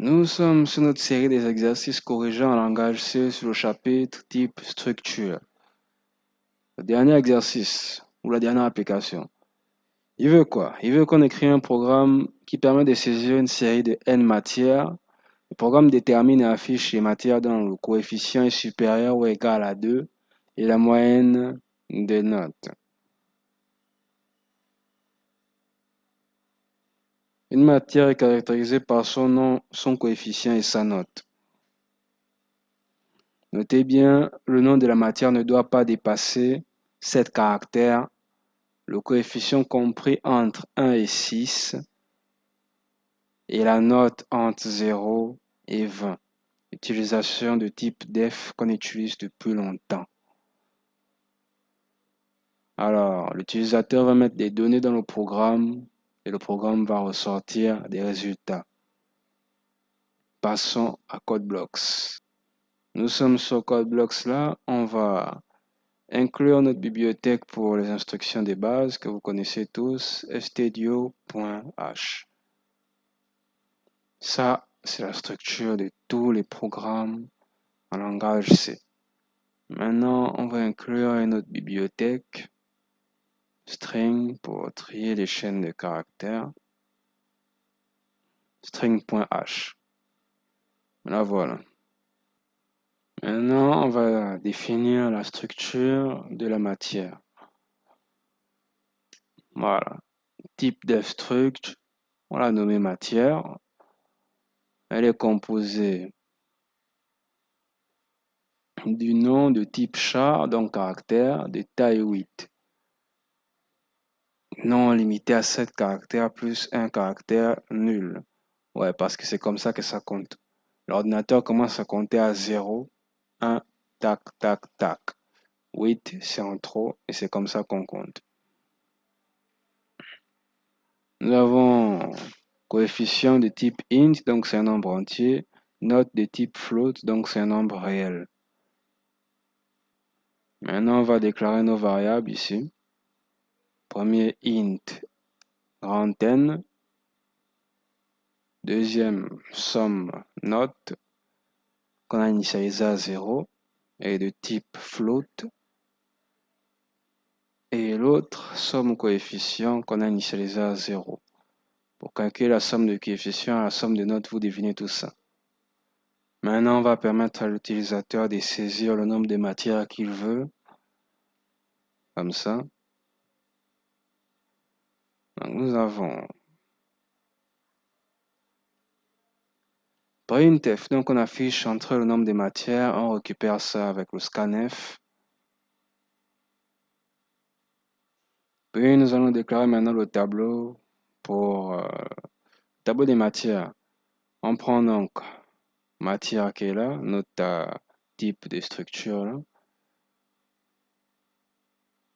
Nous sommes sur notre série des exercices corrigeants en langage C sur le chapitre type structure. Le dernier exercice ou la dernière application. Il veut quoi? Il veut qu'on écrive un programme qui permet de saisir une série de n matières. Le programme détermine et affiche les matières dont le coefficient est supérieur ou égal à 2 et la moyenne des notes. Une matière est caractérisée par son nom, son coefficient et sa note. Notez bien, le nom de la matière ne doit pas dépasser 7 caractères, le coefficient compris entre 1 et 6 et la note entre 0 et 20. Utilisation de type def qu'on utilise depuis longtemps. Alors, l'utilisateur va mettre des données dans le programme et le programme va ressortir des résultats. Passons à CodeBlocks. Nous sommes sur CodeBlocks là, on va inclure notre bibliothèque pour les instructions de base que vous connaissez tous, stdio.h. Ça, c'est la structure de tous les programmes en langage C. Maintenant, on va inclure une autre bibliothèque, string pour trier les chaînes de caractères, string.h. Là, voilà. Maintenant, on va définir la structure de la matière. Voilà. Type devstruct, on l'a nommé matière. Elle est composée du nom de type char, donc caractère, de taille 8. Non limité à 7 caractères plus un caractère nul. Ouais, parce que c'est comme ça que ça compte. L'ordinateur commence à compter à 0, 1, tac, tac, tac. 8, c'est en trop et c'est comme ça qu'on compte. Nous avons coefficient de type int, donc c'est un nombre entier. Note de type float, donc c'est un nombre réel. Maintenant, on va déclarer nos variables ici. Premier int, grand N. Deuxième, somme note, qu'on a initialisé à 0, et de type float. Et l'autre, somme coefficient, qu'on a initialisé à 0. Pour calculer la somme de coefficients et la somme de notes, vous devinez tout ça. Maintenant, on va permettre à l'utilisateur de saisir le nombre de matières qu'il veut, comme ça. Donc, nous avons printf, donc on affiche entre le nombre de matières, on récupère ça avec le scanf. Puis nous allons déclarer maintenant le tableau pour tableau des matières. On prend donc matière qui est là, notre type de structure là.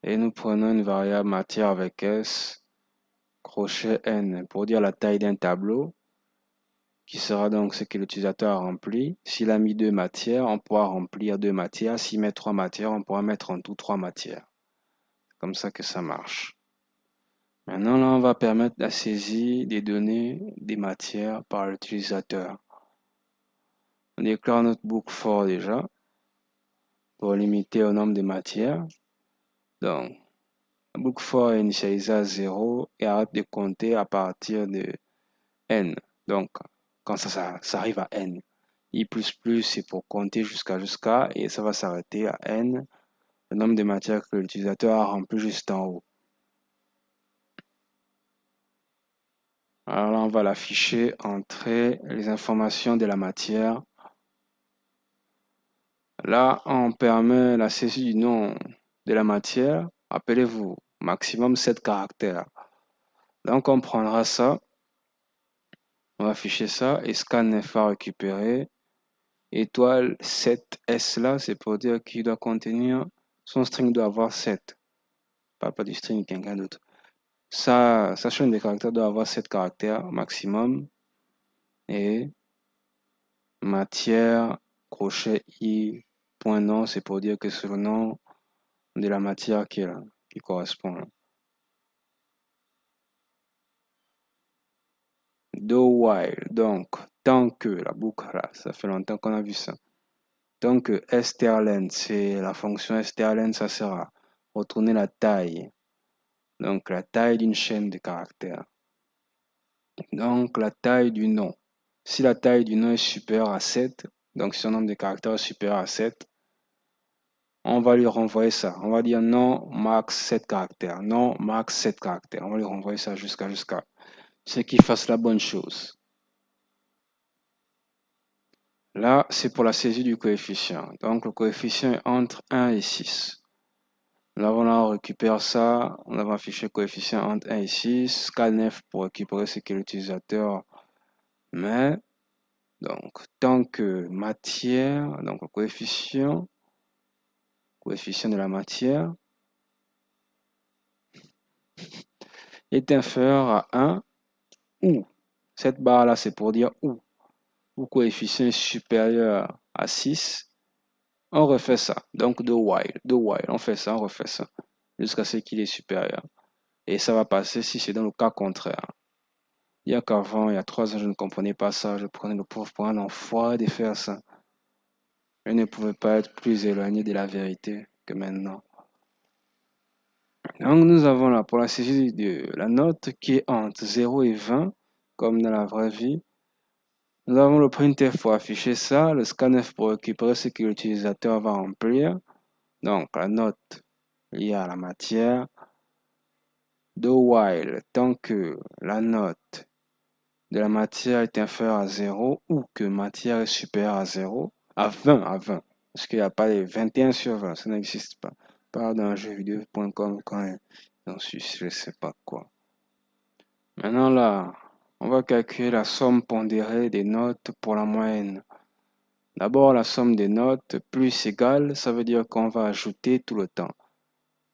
Et nous prenons une variable matière avec S, crochet N, pour dire la taille d'un tableau, qui sera donc ce que l'utilisateur a rempli. S'il a mis 2 matières, on pourra remplir 2 matières. S'il met 3 matières, on pourra mettre en tout 3 matières. C'est comme ça que ça marche. Maintenant, là, on va permettre la saisie des données des matières par l'utilisateur. On déclare notre boucle for déjà, pour limiter au nombre de matières. Donc, la boucle for est initialisée à 0 et arrête de compter à partir de n. Donc, quand ça arrive à n, i++, c'est pour compter jusqu'à et ça va s'arrêter à n, le nombre de matières que l'utilisateur a rempli juste en haut. Alors là, on va l'afficher, entrer les informations de la matière. Là, on permet la saisie du nom de la matière. Appelez-vous maximum 7 caractères. Donc, on prendra ça. On va afficher ça et scanf va récupérer étoile 7S là, c'est pour dire qu'il doit contenir, son string doit avoir 7. Pas du string de quelqu'un d'autre. Sa chaîne de caractères doit avoir 7 caractères maximum. Et matière, crochet i, point nom, c'est pour dire que c'est le nom de la matière qui est là, qui correspond là. Do while, donc, tant que, la boucle là, ça fait longtemps qu'on a vu ça. Tant que strlen, c'est la fonction strlen, ça sera retourner la taille. Donc, la taille d'une chaîne de caractères. Donc, la taille du nom. Si la taille du nom est supérieure à 7, donc si son nombre de caractères est supérieur à 7, on va lui renvoyer ça. On va dire non max 7 caractères. Non max 7 caractères. On va lui renvoyer ça jusqu'à ce qu'il fasse la bonne chose. Là, c'est pour la saisie du coefficient. Donc, le coefficient est entre 1 et 6. Là, on récupère ça. On va afficher le coefficient entre 1 et 6. Scanf pour récupérer ce que l'utilisateur met. Donc, tant que matière, donc le coefficient de la matière est inférieur à 1 ou, cette barre-là, c'est pour dire ou coefficient est supérieur à 6, on refait ça. Donc, de while, on fait ça, on refait ça, jusqu'à ce qu'il est supérieur. Et ça va passer si c'est dans le cas contraire. Il y a qu'avant, il y a 3 ans, je ne comprenais pas ça. Je prenais le pauvre pour un enfoiré de faire ça. Je ne pouvais pas être plus éloigné de la vérité que maintenant. Donc, nous avons là pour la saisie de la note qui est entre 0 et 20, comme dans la vraie vie. Nous avons le printf pour afficher ça, le scanf pour récupérer ce que l'utilisateur va remplir. Donc, la note liée à la matière. Do while, tant que la note de la matière est inférieure à 0 ou que matière est supérieure à 0, à 20, parce qu'il n'y a pas de 21 sur 20, ça n'existe pas. Pas dans jeuxvideo.com quand j'en suis, je sais pas quoi. Maintenant là, on va calculer la somme pondérée des notes pour la moyenne. D'abord, la somme des notes plus égale, ça veut dire qu'on va ajouter tout le temps.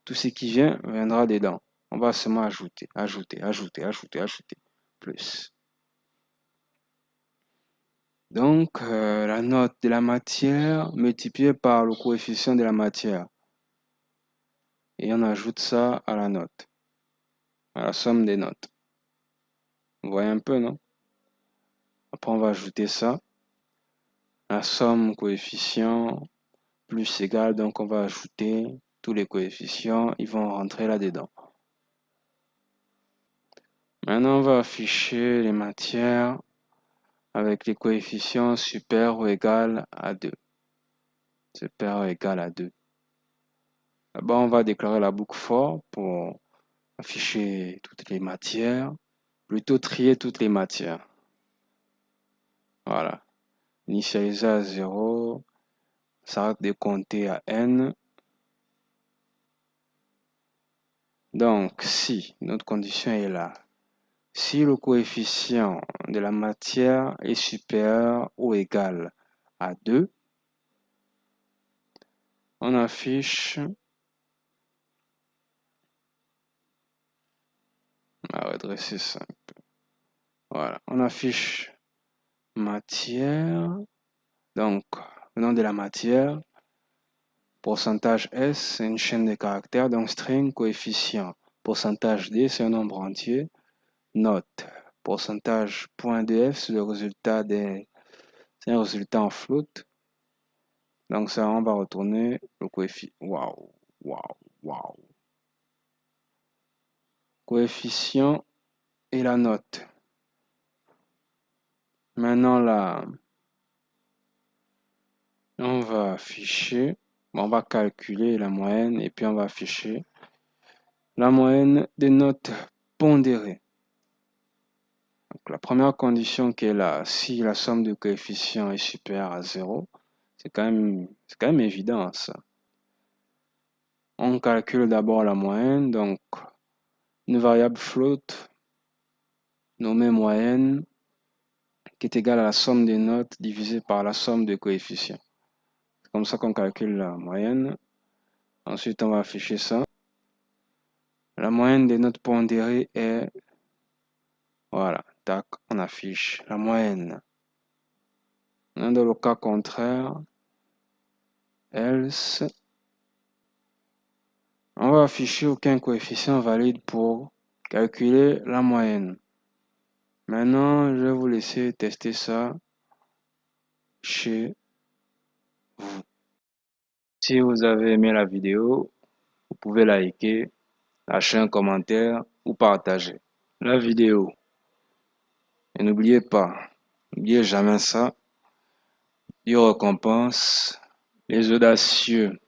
Tout ce qui vient viendra dedans. On va seulement ajouter, plus. Donc, la note de la matière multipliée par le coefficient de la matière. Et on ajoute ça à la note, à la somme des notes. Vous voyez un peu, non? Après, on va ajouter ça. La somme coefficient plus égale, donc on va ajouter tous les coefficients, ils vont rentrer là-dedans. Maintenant, on va afficher les matières avec les coefficients supérieurs ou égal à 2. Supérieur ou égal à 2. D'abord, on va déclarer la boucle for pour afficher toutes les matières, plutôt trier toutes les matières. Voilà. Initialiser à 0, ça arrête de compter à n. Donc, si notre condition est là, si le coefficient de la matière est supérieur ou égal à 2, on affiche, on va redresser ça un peu. Voilà, on affiche matière, donc le nom de la matière, pourcentage S, c'est une chaîne de caractères, donc string, coefficient, pourcentage D, c'est un nombre entier, note, pourcentage .df, c'est le résultat c'est un résultat en float. Donc ça, on va retourner le coefficient. Waouh. Coefficient et la note. Maintenant là, on va afficher, on va calculer la moyenne et puis on va afficher la moyenne des notes pondérées. Donc, la première condition qui est là, si la somme de coefficients est supérieure à 0, c'est quand même évident ça. On calcule d'abord la moyenne, donc une variable float nommée moyenne qui est égale à la somme des notes divisée par la somme des coefficients. C'est comme ça qu'on calcule la moyenne. Ensuite, on va afficher ça. La moyenne des notes pondérées est, voilà, tac, on affiche la moyenne. Dans le cas contraire, else, on va afficher aucun coefficient valide pour calculer la moyenne. Maintenant, je vais vous laisser tester ça chez vous. Si vous avez aimé la vidéo, vous pouvez liker, lâcher un commentaire ou partager la vidéo. Et n'oubliez jamais ça, Dieu récompense les audacieux.